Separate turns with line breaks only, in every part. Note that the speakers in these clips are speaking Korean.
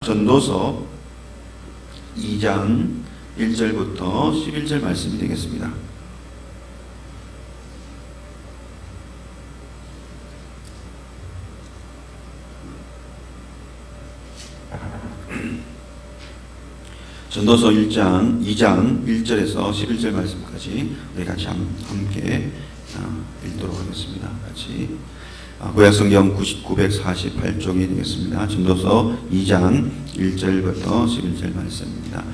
전도서 2장 1절부터 11절 말씀이 되겠습니다. 전도서 2장 1절에서 11절 말씀까지 우리 같이 함께 읽도록 하겠습니다. 같이 구약성경 948쪽이 되겠습니다. 전도서 2장 1절부터 11절 말씀입니다.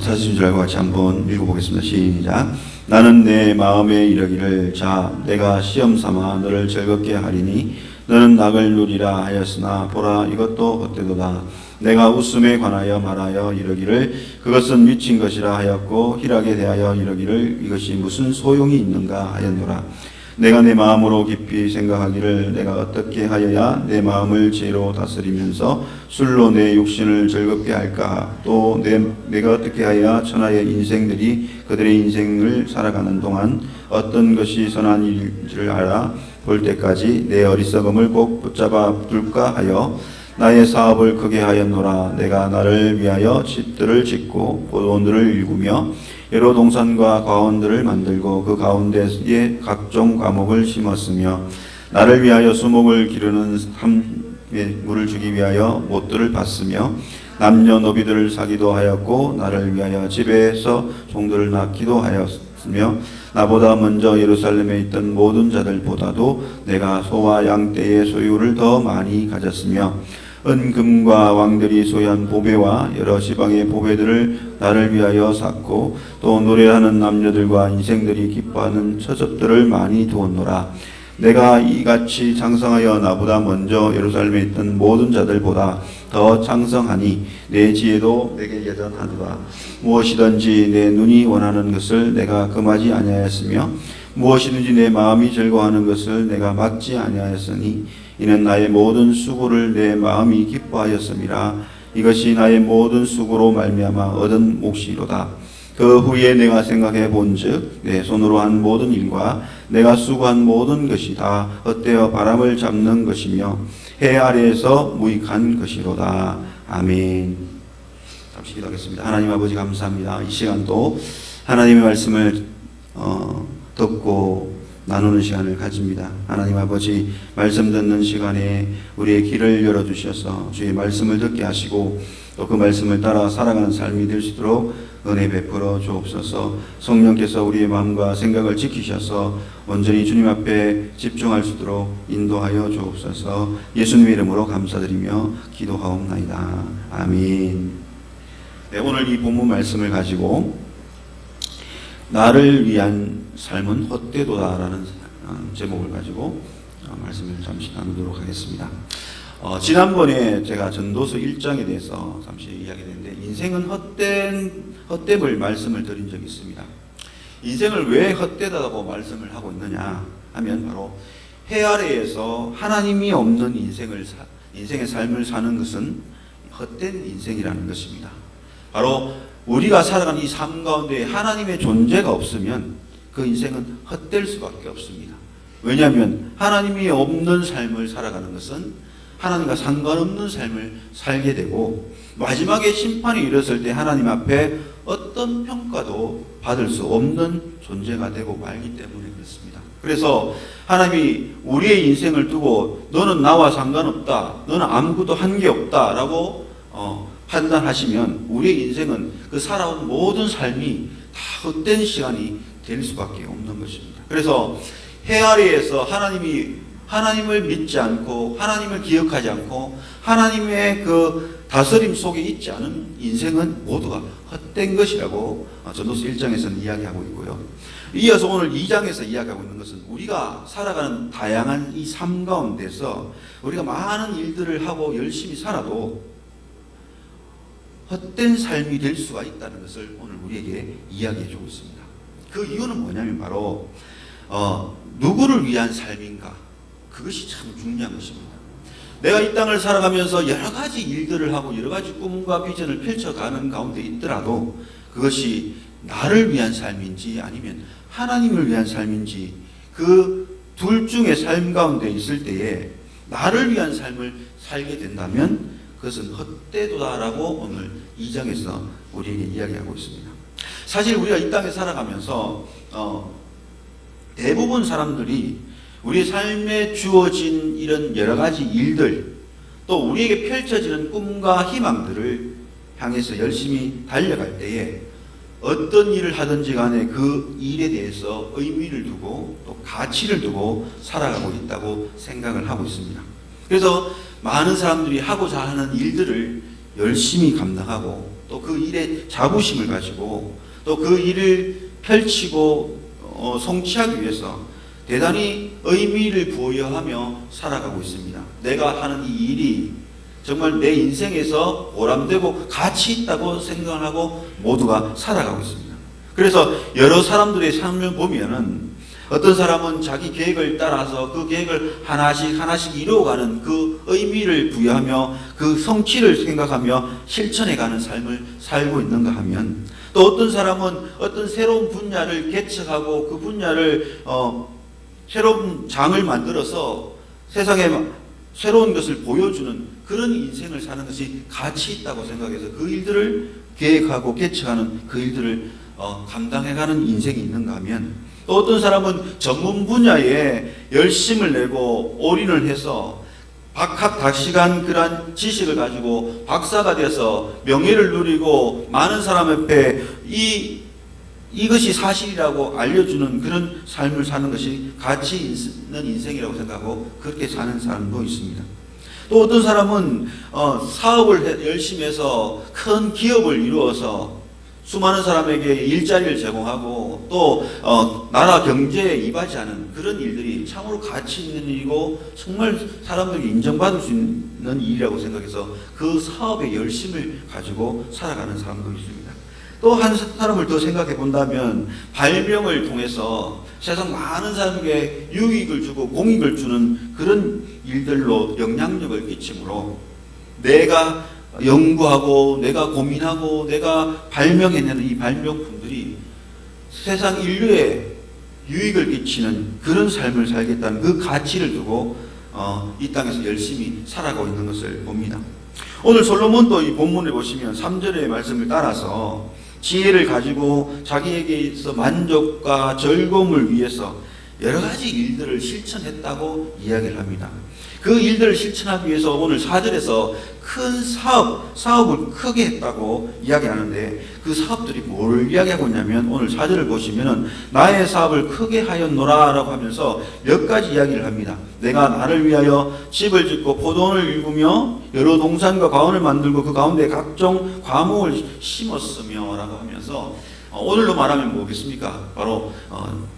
찾으신 줄 알고 같이 한번 읽어보겠습니다. 시작. 나는 내 마음에 이르기를 자 내가 시험삼아 너를 즐겁게 하리니 너는 낙을 누리라 하였으나 보라 이것도 헛되도다. 내가 웃음에 관하여 말하여 이르기를 그것은 미친 것이라 하였고 희락에 대하여 이르기를 이것이 무슨 소용이 있는가 하였노라. 내가 내 마음으로 깊이 생각하기를 내가 어떻게 하여야 내 마음을 지혜로 다스리면서 술로 내 육신을 즐겁게 할까? 또 내가 어떻게 하여야 천하의 인생들이 그들의 인생을 살아가는 동안 어떤 것이 선한 일인지를 알아 볼 때까지 내 어리석음을 꼭 붙잡아 둘까 하여 나의 사업을 크게 하였노라. 내가 나를 위하여 집들을 짓고 포도원들을 일구며 여러 동산과 과원들을 만들고 그 가운데에 각종 과목을 심었으며 나를 위하여 수목을 기르는 삶의 물을 주기 위하여 못들을 팠으며 남녀노비들을 사기도 하였고 나를 위하여 집에서 종들을 낳기도 하였으며 나보다 먼저 예루살렘에 있던 모든 자들보다도 내가 소와 양떼의 소유를 더 많이 가졌으며 은금과 왕들이 소유한 보배와 여러 지방의 보배들을 나를 위하여 샀고 또 노래하는 남녀들과 인생들이 기뻐하는 처접들을 많이 두었노라. 내가 이같이 장성하여 나보다 먼저 예루살렘에 있던 모든 자들보다 더 장성하니 내 지혜도 내게 여전하도다. 무엇이든지 내 눈이 원하는 것을 내가 금하지 아니하였으며 무엇이든지 내 마음이 즐거워하는 것을 내가 막지 아니하였으니 이는 나의 모든 수고를 내 마음이 기뻐하였음이라. 이것이 나의 모든 수고로 말미암아 얻은 몫이로다. 그 후에 내가 생각해 본즉 내 손으로 한 모든 일과 내가 수고한 모든 것이 다 헛되어 바람을 잡는 것이며 해 아래에서 무익한 것이로다. 아멘. 잠시 기도하겠습니다. 하나님 아버지 감사합니다. 이 시간도 하나님의 말씀을 듣고 나누는 시간을 가집니다. 하나님 아버지 말씀 듣는 시간에 우리의 귀를 열어주셔서 주의 말씀을 듣게 하시고 또 그 말씀을 따라 살아가는 삶이 될 수 있도록 은혜 베풀어 주옵소서. 성령께서 우리의 마음과 생각을 지키셔서 온전히 주님 앞에 집중할 수 있도록 인도하여 주옵소서. 예수님의 이름으로 감사드리며 기도하옵나이다. 아멘. 네, 오늘 이 본문 말씀을 가지고 나를 위한 삶은 헛되도다라는 제목을 가지고 말씀을 잠시 나누도록 하겠습니다. 지난번에 제가 전도서 1장에 대해서 잠시 이야기했는데 인생은 헛됨을 말씀을 드린 적이 있습니다. 인생을 왜 헛되다고 말씀을 하고 있느냐 하면 바로 해 아래에서 하나님이 없는 인생의 삶을 사는 것은 헛된 인생이라는 것입니다. 바로 우리가 살아가는 이 삶 가운데 하나님의 존재가 없으면 그 인생은 헛될 수밖에 없습니다. 왜냐하면 하나님이 없는 삶을 살아가는 것은 하나님과 상관없는 삶을 살게 되고 마지막에 심판이 이르렀을 때 하나님 앞에 어떤 평가도 받을 수 없는 존재가 되고 말기 때문에 그렇습니다. 그래서 하나님이 우리의 인생을 두고 너는 나와 상관없다, 너는 아무것도 한 게 없다 라고 판단하시면 우리의 인생은 그 살아온 모든 삶이 다 헛된 시간이 될 수밖에 없는 것입니다. 그래서 해 아래에서 하나님을 믿지 않고 하나님을 기억하지 않고 하나님의 그 다스림 속에 있지 않은 인생은 모두가 헛된 것이라고 전도서 1장에서는 이야기하고 있고요. 이어서 오늘 2장에서 이야기하고 있는 것은 우리가 살아가는 다양한 이 삶 가운데서 우리가 많은 일들을 하고 열심히 살아도 헛된 삶이 될 수가 있다는 것을 오늘 우리에게 이야기해 주고 있습니다. 그 이유는 뭐냐면 바로 누구를 위한 삶인가? 그것이 참 중요한 것입니다. 내가 이 땅을 살아가면서 여러 가지 일들을 하고 여러 가지 꿈과 비전을 펼쳐가는 가운데 있더라도 그것이 나를 위한 삶인지 아니면 하나님을 위한 삶인지 그 둘 중의 삶 가운데 있을 때에 나를 위한 삶을 살게 된다면 그것은 헛되도다라고 오늘 2장에서 우리에게 이야기하고 있습니다. 사실 우리가 이 땅에 살아가면서 대부분 사람들이 우리 삶에 주어진 이런 여러 가지 일들, 또 우리에게 펼쳐지는 꿈과 희망들을 향해서 열심히 달려갈 때에 어떤 일을 하든지 간에 그 일에 대해서 의미를 두고 또 가치를 두고 살아가고 있다고 생각을 하고 있습니다. 그래서 많은 사람들이 하고자 하는 일들을 열심히 감당하고 또 그 일에 자부심을 가지고 또 그 일을 펼치고 성취하기 위해서 대단히 의미를 부여하며 살아가고 있습니다. 내가 하는 이 일이 정말 내 인생에서 보람되고 가치 있다고 생각을 하고 모두가 살아가고 있습니다. 그래서 여러 사람들의 삶을 보면은 어떤 사람은 자기 계획을 따라서 그 계획을 하나씩 이루어가는 그 의미를 부여하며 그 성취를 생각하며 실천해가는 삶을 살고 있는가 하면, 또 어떤 사람은 어떤 새로운 분야를 개척하고 그 분야를 새로운 장을 만들어서 세상에 새로운 것을 보여주는 그런 인생을 사는 것이 가치 있다고 생각해서 그 일들을 계획하고 개척하는 그 일들을 감당해가는 인생이 있는가 하면, 또 어떤 사람은 전문 분야에 열심을 내고 올인을 해서 박학다식한 그러한 지식을 가지고 박사가 돼서 명예를 누리고 많은 사람 앞에 이것이 사실이라고 알려주는 그런 삶을 사는 것이 가치 있는 인생이라고 생각하고 그렇게 사는 사람도 있습니다. 또 어떤 사람은 사업을 열심히 해서 큰 기업을 이루어서 수많은 사람에게 일자리를 제공하고 또 나라 경제에 이바지하는 그런 일들이 참으로 가치 있는 일이고 정말 사람들이 인정받을 수 있는 일이라고 생각해서 그 사업에 열심을 가지고 살아가는 사람도 있습니다. 또 한 사람을 더 생각해 본다면 발명을 통해서 세상 많은 사람에게 유익을 주고 공익을 주는 그런 일들로 영향력을 끼치므로 내가 연구하고 내가 고민하고 내가 발명해내는 이 발명품들이 세상 인류에 유익을 끼치는 그런 삶을 살겠다는 그 가치를 두고 이 땅에서 열심히 살아가고 있는 것을 봅니다. 오늘 솔로몬도 이 본문에 보시면 3절의 말씀을 따라서 지혜를 가지고 자기에게서 만족과 즐거움을 위해서 여러 가지 일들을 실천했다고 이야기를 합니다. 그 일들을 실천하기 위해서 오늘 4절에서 큰 사업을 크게 했다고 이야기하는데, 그 사업들이 뭘 이야기하고 있냐면 오늘 4절을 보시면은 나의 사업을 크게 하였노라 라고 하면서 몇 가지 이야기를 합니다. 내가 나를 위하여 집을 짓고 포도원을 일구며 여러 동산과 과원을 만들고 그 가운데 각종 과목을 심었으며 라고 하면서 오늘로 말하면 뭐겠습니까? 바로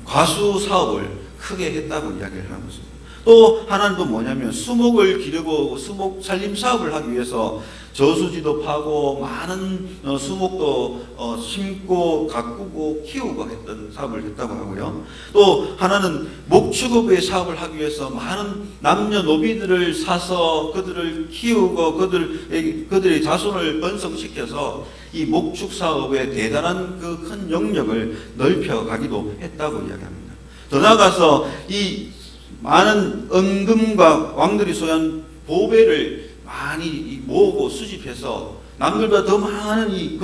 과수 사업을 크게 했다고 이야기를 하는 것입니다. 또 하나는 또 뭐냐면 수목을 기르고 수목 살림 사업을 하기 위해서 저수지도 파고 많은 수목도 심고 가꾸고 키우고 했던 사업을 했다고 하고요. 또 하나는 목축업의 사업을 하기 위해서 많은 남녀노비들을 사서 그들을 키우고 그들의 자손을 번성시켜서 이 목축 사업에 대단한 그 큰 영역을 넓혀가기도 했다고 이야기합니다. 더 나아가서 이 많은 은금과 왕들이 소유한 보배를 많이 모으고 수집해서 남들보다 더 많은 이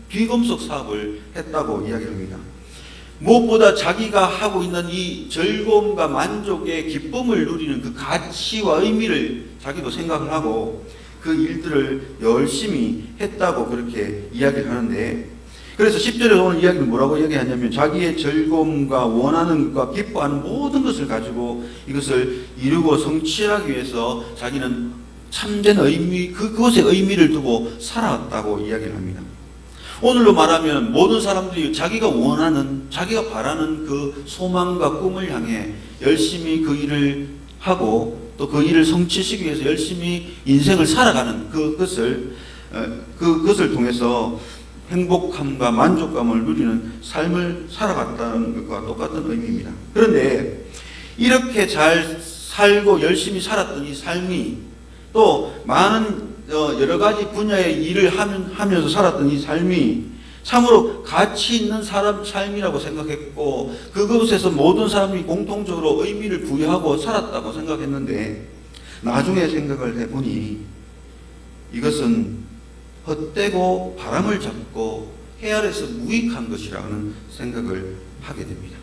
귀금속 사업을 했다고 이야기합니다. 무엇보다 자기가 하고 있는 이 즐거움과 만족의 기쁨을 누리는 그 가치와 의미를 자기도 생각을 하고 그 일들을 열심히 했다고 그렇게 이야기를 하는데, 그래서 10절에 오늘 이야기는 뭐라고 이야기하냐면 자기의 즐거움과 원하는 것과 기뻐하는 모든 것을 가지고 이것을 이루고 성취하기 위해서 자기는 참된 의미, 그것의 의미를 두고 살아왔다고 이야기를 합니다. 오늘로 말하면 모든 사람들이 자기가 원하는, 자기가 바라는 그 소망과 꿈을 향해 열심히 그 일을 하고 또 그 일을 성취시키기 위해서 열심히 인생을 살아가는 그것을 통해서 행복함과 만족감을 누리는 삶을 살아갔다는 것과 똑같은 의미입니다. 그런데 이렇게 잘 살고 열심히 살았던 이 삶이 또 많은 여러 가지 분야의 일을 하면서 살았던 이 삶이 참으로 가치 있는 삶이라고 생각했고 그것에서 모든 사람이 공통적으로 의미를 부여하고 살았다고 생각했는데, 나중에 생각을 해보니 이것은 헛되고 바람을 잡고 해 아래서 무익한 것이라는 생각을 하게 됩니다.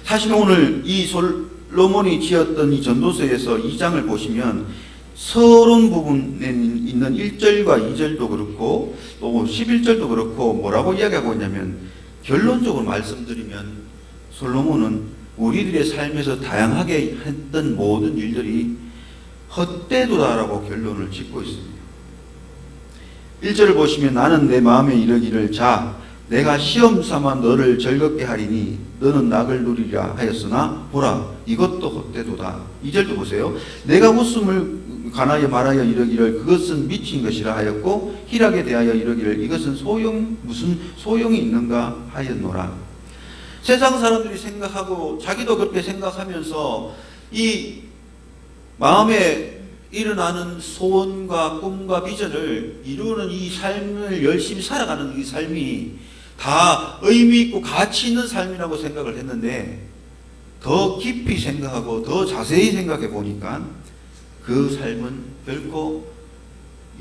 사실 오늘 이 솔로몬이 지었던 이 전도서에서 2장을 보시면 서론 부분에 있는 1절과 2절도 그렇고 또 11절도 그렇고 뭐라고 이야기하고 있냐면, 결론적으로 말씀드리면 솔로몬은 우리들의 삶에서 다양하게 했던 모든 일들이 헛되도다라고 결론을 짓고 있습니다. 1절을 보시면 나는 내 마음에 이르기를 자 내가 시험 삼아 너를 즐겁게 하리니 너는 낙을 누리리라 하였으나 보라 이것도 헛되도다. 2절도 보세요. 내가 웃음을 관하여 말하여 이르기를 그것은 미친 것이라 하였고 희락에 대하여 이르기를 이것은 무슨 소용이 있는가 하였노라. 세상 사람들이 생각하고 자기도 그렇게 생각하면서 이 마음에 일어나는 소원과 꿈과 비전을 이루는 이 삶을 열심히 살아가는 이 삶이 다 의미 있고 가치 있는 삶이라고 생각을 했는데, 더 깊이 생각하고 더 자세히 생각해 보니까 그 삶은 결코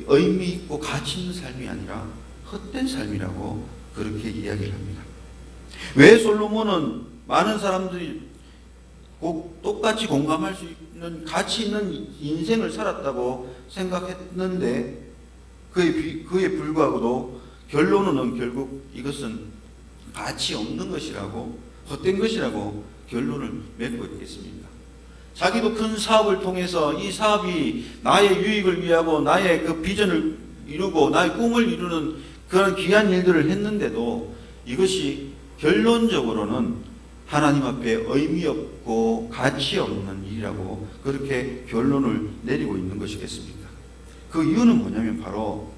의미 있고 가치 있는 삶이 아니라 헛된 삶이라고 그렇게 이야기를 합니다. 왜 솔로몬은 많은 사람들이 똑같이 공감할 수 있는 가치 있는 인생을 살았다고 생각했는데 그에 불구하고도 결론은 결국 이것은 가치 없는 것이라고 헛된 것이라고 결론을 맺고 있겠습니다. 자기도 큰 사업을 통해서 이 사업이 나의 유익을 위하고 나의 그 비전을 이루고 나의 꿈을 이루는 그런 귀한 일들을 했는데도 이것이 결론적으로는 하나님 앞에 의미 없고 가치 없는 일이라고 그렇게 결론을 내리고 있는 것이겠습니다. 그 이유는 뭐냐면 바로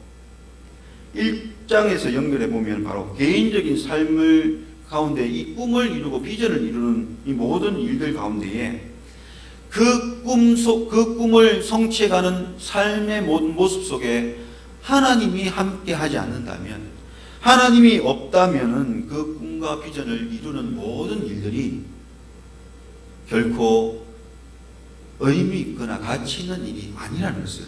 1장에서 연결해 보면 바로 개인적인 삶을 가운데 이 꿈을 이루고 비전을 이루는 이 모든 일들 가운데에 그 꿈을 성취해가는 삶의 모습 속에 하나님이 함께 하지 않는다면, 하나님이 없다면은 그 꿈과 비전을 이루는 모든 일들이 결코 의미 있거나 가치 있는 일이 아니라는 것을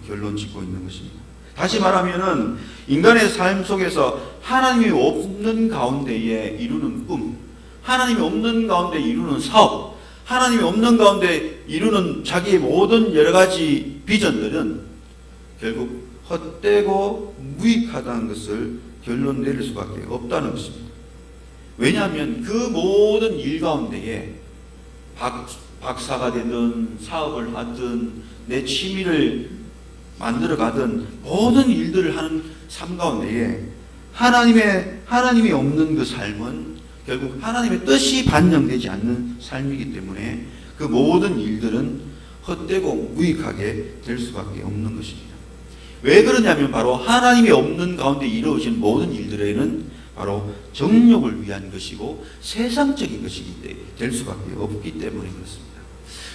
결론 짓고 있는 것입니다. 다시 말하면은 인간의 삶 속에서 하나님이 없는 가운데에 이루는 꿈, 하나님이 없는 가운데 이루는 사업, 하나님이 없는 가운데 이루는 자기의 모든 여러 가지 비전들은 결국 헛되고 무익하다는 것을 결론 내릴 수밖에 없다는 것입니다. 왜냐하면 그 모든 일 가운데에 박사가 되든 사업을 하든 내 취미를 만들어가든 모든 일들을 하는 삶 가운데에 하나님이 없는 그 삶은 결국 하나님의 뜻이 반영되지 않는 삶이기 때문에 그 모든 일들은 헛되고 무익하게 될 수밖에 없는 것입니다. 왜 그러냐면 바로 하나님이 없는 가운데 이루어진 모든 일들에는 바로 정욕을 위한 것이고 세상적인 것이 될 수밖에 없기 때문에 그렇습니다.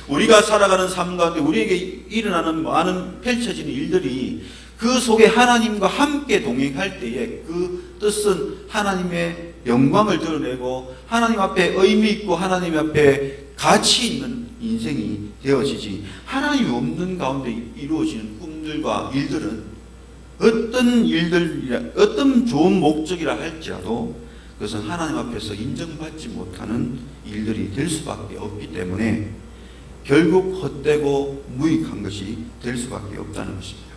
우리가 살아가는 삶 가운데 우리에게 일어나는 많은 펼쳐지는 일들이 그 속에 하나님과 함께 동행할 때에 그 뜻은 하나님의 영광을 드러내고 하나님 앞에 의미 있고 하나님 앞에 가치 있는 인생이 되어지지, 하나님이 없는 가운데 이루어지는 꿈들과 일들은 어떤 좋은 목적이라 할지라도 그것은 하나님 앞에서 인정받지 못하는 일들이 될 수밖에 없기 때문에 결국 헛되고 무익한 것이 될 수밖에 없다는 것입니다.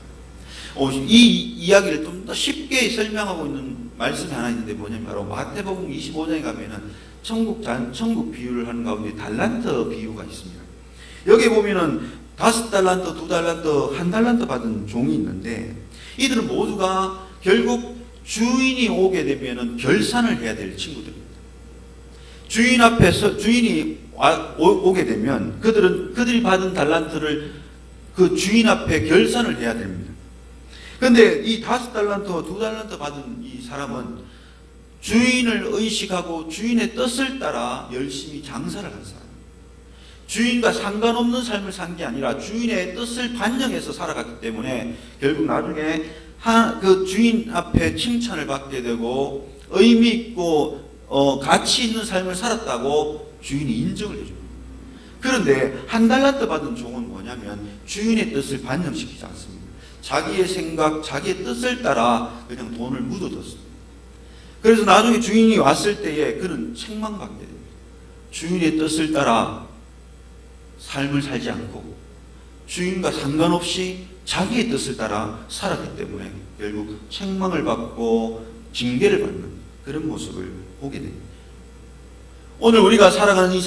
이 이야기를 좀 더 쉽게 설명하고 있는 말씀이 하나 있는데 뭐냐면 바로 마태복음 25장에 가면은 천국 비유를 하는 가운데 달란트 비유가 있습니다. 여기 보면은 5달란트, 2달란트, 1달란트 받은 종이 있는데 이들은 모두가 결국 주인이 오게 되면은 결산을 해야 될 친구들입니다. 주인 앞에서 주인이 오게 되면 그들이 받은 달란트를 그 주인 앞에 결산을 해야 됩니다. 그런데 이 5달란트, 2달란트 받은 이 사람은 주인을 의식하고 주인의 뜻을 따라 열심히 장사를 한 사람, 주인과 상관없는 삶을 산 게 아니라 주인의 뜻을 반영해서 살아갔기 때문에 결국 나중에 그 주인 앞에 칭찬을 받게 되고 의미 있고 가치 있는 삶을 살았다고 주인이 인정을 해줍니다. 그런데 1달란트 받은 종은 뭐냐면 주인의 뜻을 반영시키지 않습니다. 자기의 생각, 자기의 뜻을 따라 그냥 돈을 묻어뒀습니다. 그래서 나중에 주인이 왔을 때에 그는 책망받게 됩니다. 주인의 뜻을 따라 삶을 살지 않고 주인과 상관없이 자기의 뜻을 따라 살았기 때문에 결국 책망을 받고 징계를 받는 그런 모습을 보게 됩니다. 오늘 우리가 살아가는 이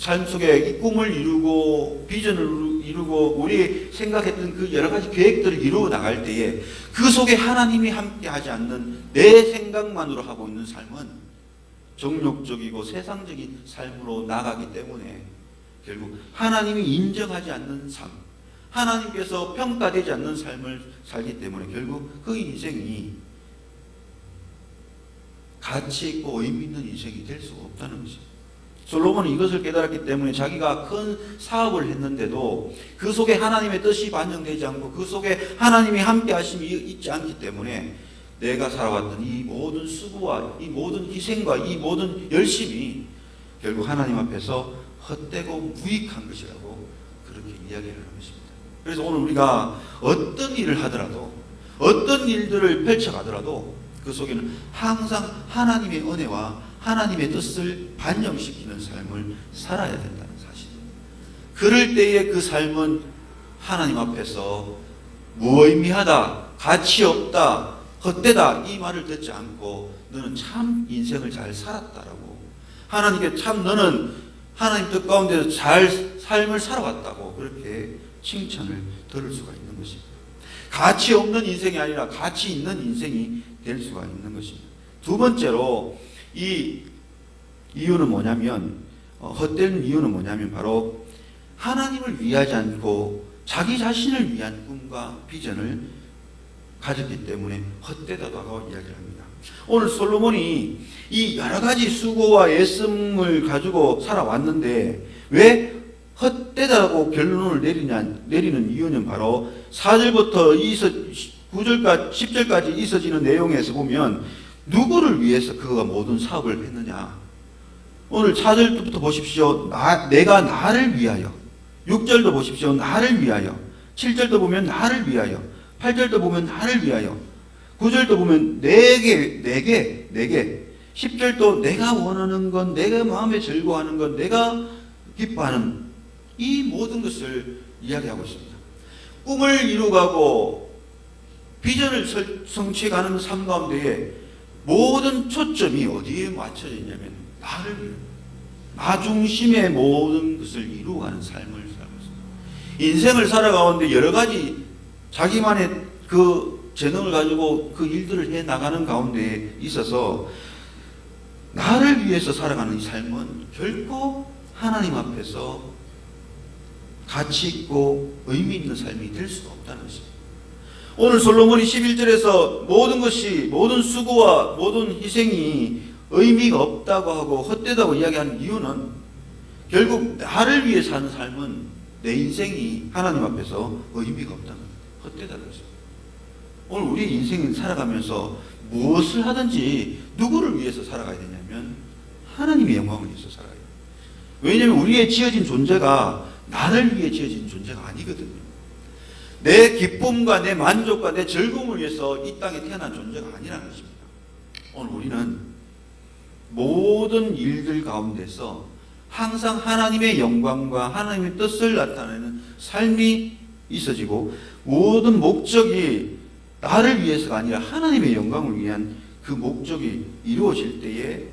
삶 속에 이 꿈을 이루고 비전을 이루고 우리 생각했던 그 여러 가지 계획들을 이루어 나갈 때에 그 속에 하나님이 함께하지 않는 내 생각만으로 하고 있는 삶은 정욕적이고 세상적인 삶으로 나가기 때문에 결국 하나님이 인정하지 않는 삶, 하나님께서 평가되지 않는 삶을 살기 때문에 결국 그 인생이 가치 있고 의미 있는 인생이 될 수가 없다는 것입니다. 솔로몬은 이것을 깨달았기 때문에 자기가 큰 사업을 했는데도 그 속에 하나님의 뜻이 반영되지 않고 그 속에 하나님이 함께 하심이 있지 않기 때문에 내가 살아왔던 이 모든 수고와 이 모든 희생과 이 모든 열심이 결국 하나님 앞에서 헛되고 무익한 것이라고 그렇게 이야기를 하는 것입니다. 그래서 오늘 우리가 어떤 일을 하더라도 어떤 일들을 펼쳐가더라도 그 속에는 항상 하나님의 은혜와 하나님의 뜻을 반영시키는 삶을 살아야 된다는 사실입니다. 그럴 때에 그 삶은 하나님 앞에서 무의미하다, 가치 없다, 헛되다 이 말을 듣지 않고 너는 참 인생을 잘 살았다라고 하나님께 참 너는 하나님 뜻 가운데서 잘 삶을 살아왔다고 그렇게 칭찬을 들을 수가 있는 것입니다. 가치 없는 인생이 아니라 가치 있는 인생이 될 수가 있는 것입니다. 두 번째로 이 이유는 뭐냐면 헛되는 이유는 뭐냐면 바로 하나님을 위하지 않고 자기 자신을 위한 꿈과 비전을 가졌기 때문에 헛되다고 이야기를 합니다. 오늘 솔로몬이 이 여러 가지 수고와 애씀을 가지고 살아왔는데 왜 헛되다고 결론을 내리는 이유는 바로 4절부터 9절까지 10절까지 있어지는 내용에서 보면 누구를 위해서 그가 모든 사업을 했느냐. 오늘 4절부터 보십시오. 내가 나를 위하여. 6절도 보십시오. 나를 위하여. 7절도 보면 나를 위하여. 8절도 보면 나를 위하여. 9절도 보면 내게. 10절도 내가 원하는 건, 내가 마음에 즐거워하는 건, 내가 기뻐하는 이 모든 것을 이야기하고 있습니다. 꿈을 이루가고 비전을 성취해가는 삶 가운데에 모든 초점이 어디에 맞춰져 있냐면 나를 위해 나 중심의 모든 것을 이루어가는 삶을 살고 있습니다. 인생을 살아가는데 여러 가지 자기만의 그 재능을 가지고 그 일들을 해 나가는 가운데 있어서 나를 위해서 살아가는 이 삶은 결코 하나님 앞에서 가치 있고 의미 있는 삶이 될 수가 없다는 것입니다. 오늘 솔로몬이 11절에서 모든 수고와 모든 희생이 의미가 없다고 하고 헛되다고 이야기하는 이유는 결국 나를 위해 사는 삶은 내 인생이 하나님 앞에서 의미가 없다는 거예요. 헛되다는 것입니다. 오늘 우리 인생을 살아가면서 무엇을 하든지 누구를 위해서 살아가야 되냐면 하나님의 영광을 위해서 살아가야 돼요. 왜냐하면 우리의 지어진 존재가 나를 위해 지어진 존재가 아니거든요. 내 기쁨과 내 만족과 내 즐거움을 위해서 이 땅에 태어난 존재가 아니라는 것입니다. 오늘 우리는 모든 일들 가운데서 항상 하나님의 영광과 하나님의 뜻을 나타내는 삶이 있어지고 모든 목적이 나를 위해서가 아니라 하나님의 영광을 위한 그 목적이 이루어질 때에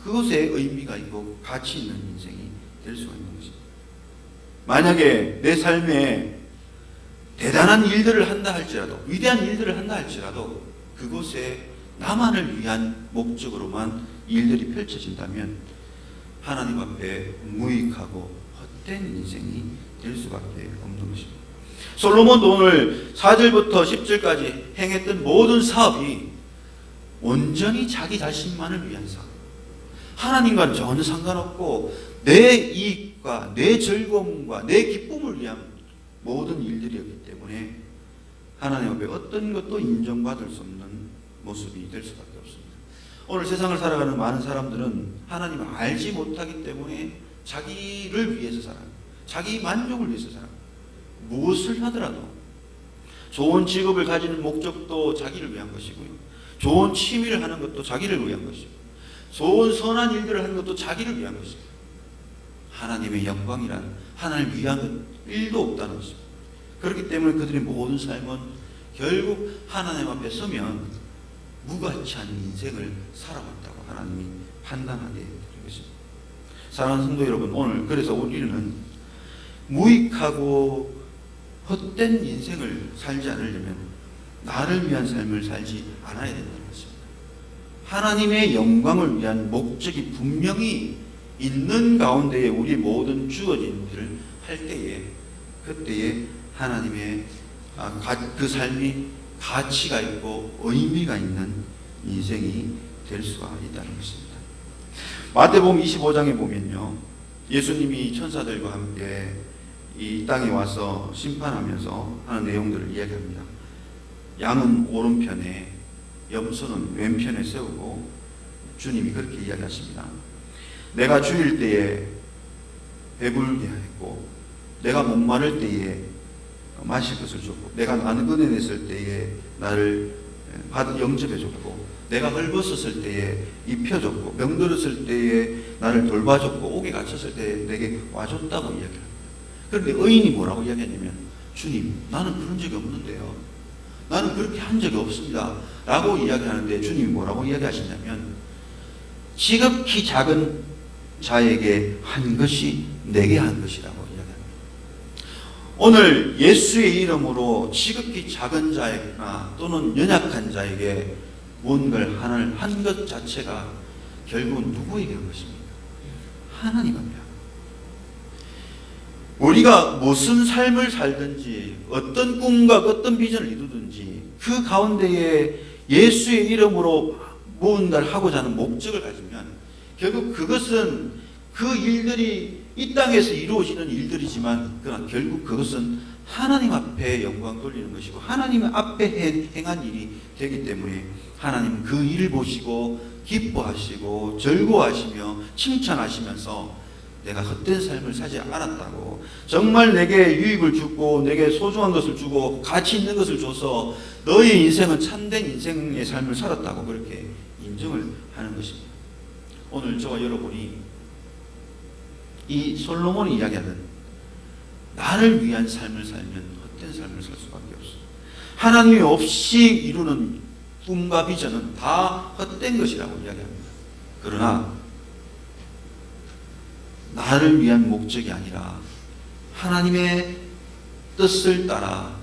그것에 의미가 있고 가치 있는 인생이 될 수가 있는 것입니다. 만약에 내 삶에 대단한 일들을 한다 할지라도 위대한 일들을 한다 할지라도 그곳에 나만을 위한 목적으로만 일들이 펼쳐진다면 하나님 앞에 무익하고 헛된 인생이 될 수밖에 없는 것입니다. 솔로몬도 오늘 4절부터 10절까지 행했던 모든 사업이 온전히 자기 자신만을 위한 사업, 하나님과는 전혀 상관없고 내 이익과 내 즐거움과 내 기쁨을 위한 모든 일들이었기 때문에 하나님 앞에 어떤 것도 인정받을 수 없는 모습이 될 수밖에 없습니다. 오늘 세상을 살아가는 많은 사람들은 하나님을 알지 못하기 때문에 자기를 위해서 살아요. 자기 만족을 위해서 살아요. 무엇을 하더라도 좋은 직업을 가지는 목적도 자기를 위한 것이고요. 좋은 취미를 하는 것도 자기를 위한 것이고, 좋은 선한 일들을 하는 것도 자기를 위한 것이고, 하나님의 영광이란 하나님을 위한 것 일도 없다는 것입니다. 그렇기 때문에 그들의 모든 삶은 결국 하나님 앞에 서면 무가치한 인생을 살아왔다고 하나님이 판단하게 되는 것입니다. 사랑하는 성도 여러분, 오늘 그래서 우리는 무익하고 헛된 인생을 살지 않으려면 나를 위한 삶을 살지 않아야 된다는 것입니다. 하나님의 영광을 위한 목적이 분명히 있는 가운데에 우리 모든 주어진 일을 할 때에, 그때에 하나님의 그 삶이 가치가 있고 의미가 있는 인생이 될 수가 있다는 것입니다. 마태복음 25장에 보면요, 예수님이 천사들과 함께 이 땅에 와서 심판하면서 하는 내용들을 이야기합니다. 양은 오른편에, 염소는 왼편에 세우고 주님이 그렇게 이야기하십니다. 내가 죽일 때에 배불게 했고, 내가 목마를 때에 마실 것을 줬고, 내가 나그네냈을 때에 나를 영접해 줬고, 내가 헐벗었을 때에 입혀줬고, 병들었을 때에 나를 돌봐줬고, 옥에 갇혔을 때에 내게 와줬다고 이야기합니다. 그런데 의인이 뭐라고 이야기하냐면, 주님, 나는 그런 적이 없는데요, 나는 그렇게 한 적이 없습니다 라고 이야기하는데, 주님이 뭐라고 이야기하시냐면, 지극히 작은 자에게 한 것이 내게 한 것이라고 이야기합니다. 오늘 예수의 이름으로 지극히 작은 자에게나 또는 연약한 자에게 무언가를 한 것 자체가 결국은 누구에게 한 것입니까? 하나님 앞에. 우리가 무슨 삶을 살든지, 어떤 꿈과 어떤 비전을 이루든지, 그 가운데에 예수의 이름으로 무언가를 하고자 하는 목적을 가지면 결국 그것은 그 일들이 이 땅에서 이루어지는 일들이지만, 그러나 결국 그것은 하나님 앞에 영광 돌리는 것이고 하나님 앞에 행한 일이 되기 때문에 하나님은 그 일을 보시고 기뻐하시고 즐거워하시며 칭찬하시면서 내가 헛된 삶을 살지 않았다고, 정말 내게 유익을 주고 내게 소중한 것을 주고 가치 있는 것을 줘서 너의 인생은 참된 인생의 삶을 살았다고 그렇게 인정을 하는 것입니다. 오늘 저와 여러분이 이 솔로몬이 이야기하는 나를 위한 삶을 살면 헛된 삶을 살 수밖에 없어요. 하나님이 없이 이루는 꿈과 비전은 다 헛된 것이라고 이야기합니다. 그러나 나를 위한 목적이 아니라 하나님의 뜻을 따라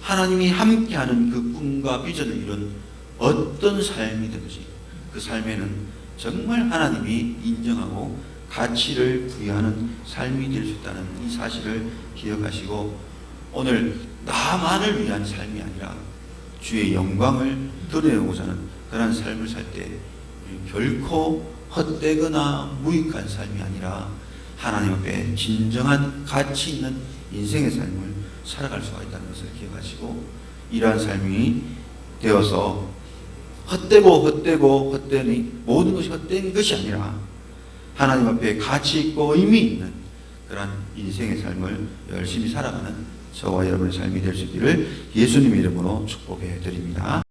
하나님이 함께하는 그 꿈과 비전을 이룬 어떤 삶이든지 그 삶에는 정말 하나님이 인정하고 가치를 부여하는 삶이 될 수 있다는 이 사실을 기억하시고, 오늘 나만을 위한 삶이 아니라 주의 영광을 드러내고자 하는 그런 삶을 살 때 결코 헛되거나 무익한 삶이 아니라 하나님 앞에 진정한 가치 있는 인생의 삶을 살아갈 수가 있다는 것을 기억하시고, 이러한 삶이 되어서 헛되니 모든 것이 헛된 것이 아니라 하나님 앞에 가치 있고 의미 있는 그런 인생의 삶을 열심히 살아가는 저와 여러분의 삶이 될 수 있기를 예수님의 이름으로 축복해 드립니다.